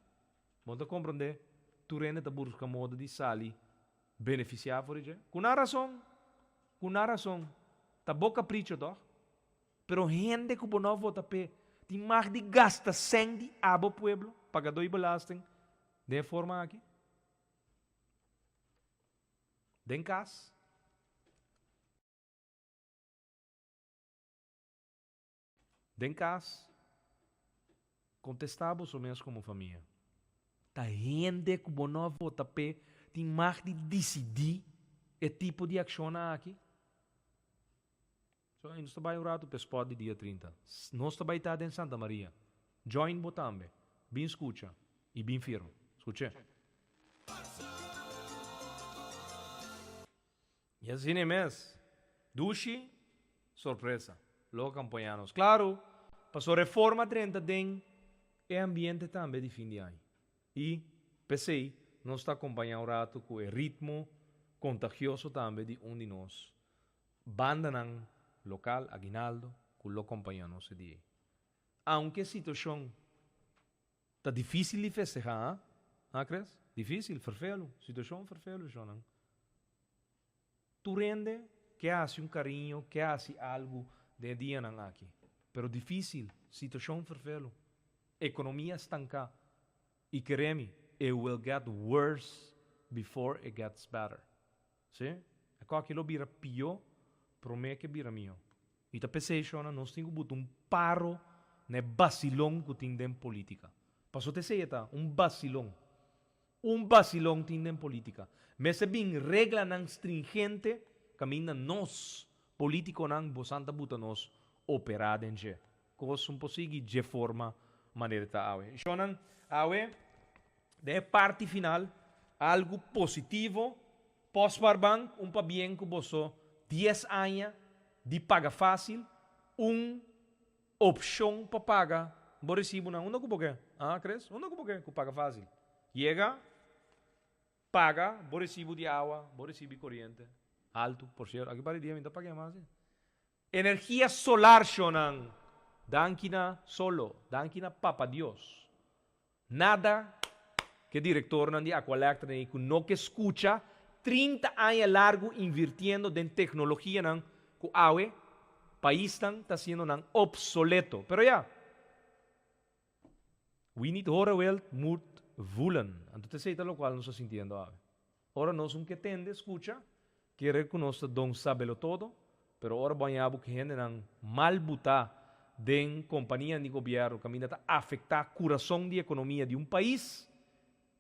Você compreende? Tu rende está busca modo de sali beneficiar por isso. Com a razão, tá boa capricho, toch? Pero gente que não vota pe, tem mais de gasta 100 de abo pueblo, pagador e belasting, de forma aqui. Den cas. Den cas. Contestamos ou menos como família. Tá gente que não vota pe, tem mais de decidir o tipo de ação aqui. So, nós estamos orando para o spot de dia 30. Nós estamos em Santa Maria. Join botambe. Bem escuta. E bem firme. Escuche. E assim é mesmo. Dushi, surpresa. Logo acompanhamos. Claro, passou reforma 30 tem e ambiente também de fim de ano. E, pensei, nós estamos acompanhando o rato com o ritmo contagioso também de de nós. Banda não local, aguinaldo, que lo acompanhamos esse dia. Aunque a situação está difícil de festejar, crees? Difícil, ferfelo, situação ferfelo, não. Tu rende, que hace carinho, que hace algo de dia não aqui. Pero difícil, situação ferfelo. Economia estanca. E queremos, it will get worse before it gets better. Sim? Aquilo vira pior, promete que vira mio. E ta pensei, nós temos um paro ne vacilão que tem em política. Passou te sei, um vacilão. Um vacilão tem em política. Mas se bem regra não stringente, caminha nós, político não, bosanta buta nós, operar em je. Coisa possível de forma maneira ta awe. Shonan, awe, de parte final, algo positivo, pós-barbank, pa bien que boso, 10 anos de paga fácil, opção para pagar. Bo recibo não, não que crees? Não que paga fácil. Chega, paga, bo recibo de água, bo recibo de corriente. Alto, por cierto. Aqui para dia, ainda paguei mais. Energia solar, shonan. Dankina solo. Dankina Papa Dios. Nada que director não de Aqualectra nem que não que escuta 30 anos largo invirtiendo en tecnologia não que awe país está sendo não obsoleto. Pero ya, we need hora wel mut vulen. Entonces sei lo cual nos está sintiendo awe. Ora nós que tende escucha, que reconoce don sabelo todo, pero ora banhabo que gente não mal buta den companhia de governo, caminha a afetar o coração de economia de país.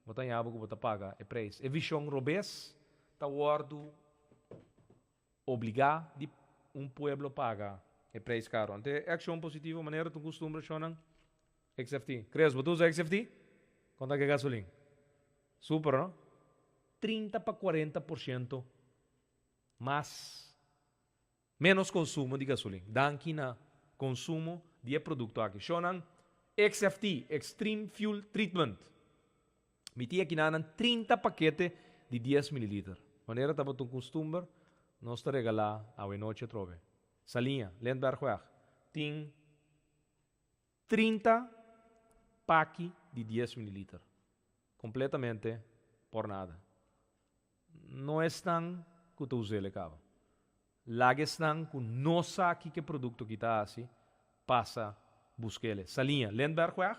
Botanhabo que bota paga é preço. É visão robês, tá guardo obrigar de pueblo paga é preço caro. Ante ação positiva, maneira tu costuma chonan XFT. Crees, você usa XFT? Quanto é que gasolina? Super, não? 30 para 40% mais menos consumo de gasolina. Danke na consumo de produto aqui. Chonan XFT, Extreme Fuel Treatment. Mi tia aqui nanan 30 paquete de 10 ml. Maneira tá botando costume, nós está regalar a noite trove. Salinha, Lendbergweg, tem 30 paque de 10 ml. Completamente por nada. Não estão que tu use ele cava. Lá estão que não sabe que produto que está assim, passa buscar ele. Salinha, Lendbergweg,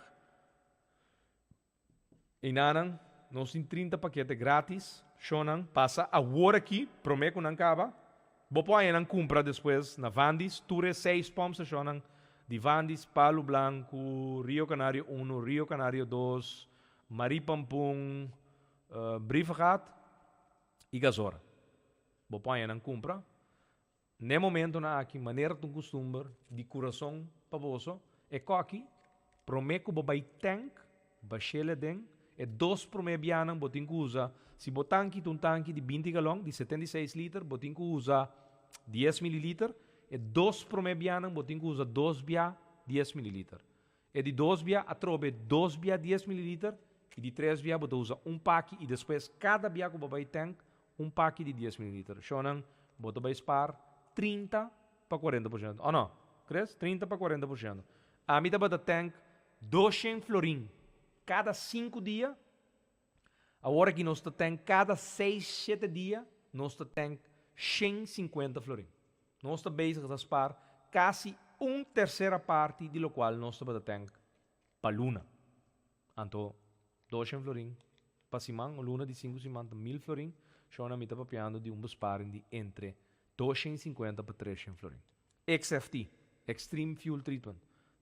e nanan, nós temos 30 paquetes grátis, shonan, passa a hora aqui, prometo que não acaba. Bopo aí não compra depois na Vandis, ture 6 pomos shonan, de Vandis, Palo Blanco, Rio Canário 1, Rio Canário 2, Maripampung, Briefgat e Gazora. Bopo aí não compra. No momento na aqui, maneira de costume, de coração pavoso, é que aqui, prometo que bobai tank, baixele den, e 2 promebianan botin que usa, se botan aqui um tanque de 20 galões, de 76 litros, botin que usa 10 ml, e 2 promebianan botin que usa 2 bia 10 ml. E de 2 bia a trobe 2 bia 10 ml, e de 3 bia botin usa pack, e depois cada bia que bobai tank, pack de 10 ml. Shonan, botin vai spar 30 para 40%. Oh não, crees? 30 para 40%. A mim bota tank 200 florin. Cada 5 dias, agora que nós temos cada 6, 7 dias, nós temos 150 florin. Nós estamos bezig a spar quase terceira parte de lo qual nós temos para luna. Então, 200 florin para semana, luna de 5 semanas, 1000 florin, já na mitad papiando de besparing de entre 250 para 300 florin. XFT, Extreme Fuel Treatment,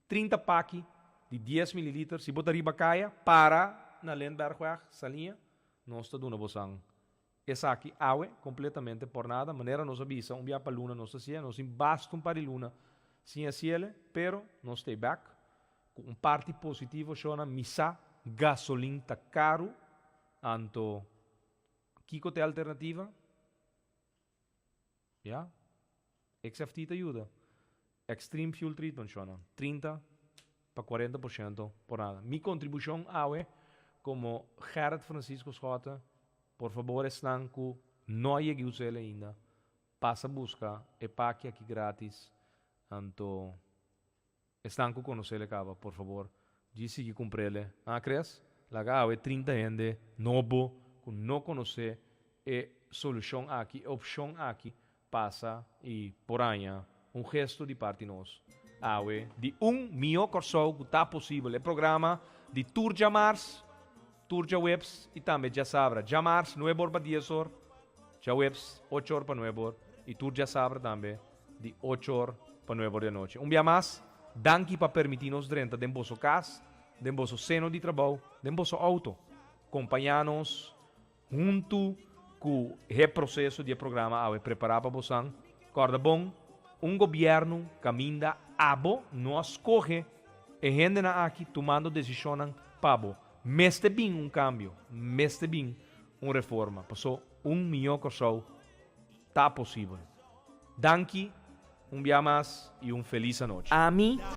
30 pack de 10 ml, se botar riba caia, para na Lendbergweg, salinha, nós está dando bosang. Essa aqui, awe, completamente por nada, maneira nos avisa, dia para luna, nós está nós basta para luna, sim a cielo, pero nós stay back, com parte positivo, chona, misa, gasolina tá caro, anto, kiko te alternativa, ja, XFT te ajuda, Extreme Fuel Treatment, chona, 30 para 40% por nada. Mi contribuição awe, como Gerard Francisco Schotten, por favor, estão que não chegue a usar ainda, passa a buscar e pague aqui grátis, então, estão que conhecer ele acaba, por favor, disse que compre ele. Ah, crees? La awe 30 gente, novo, que não conhece, e solução aqui, opção aqui, passa e por aí, gesto de parte nós. Awe, de mio corso que está possível. O programa de Turja Mars, Turja Webs e também já sabra. Já Mars, 9 horas para 10 horas. Já Webs, 8 horas para 9 horas. E Turja Sabra também, de 8 horas para 9 horas da noite. Dia mais, danke para permitir-nos dentro de vosso casa, de vosso seno de trabalho, de vosso auto. Acompanhar-nos junto com o processo de programa Awe preparar para você. Corda bom, governo caminha abo nós corre e gente na aqui tomando decisão pabo meste bem cambio meste bem reforma passou milhão corso tá possível danke dia mais e feliz noite a mim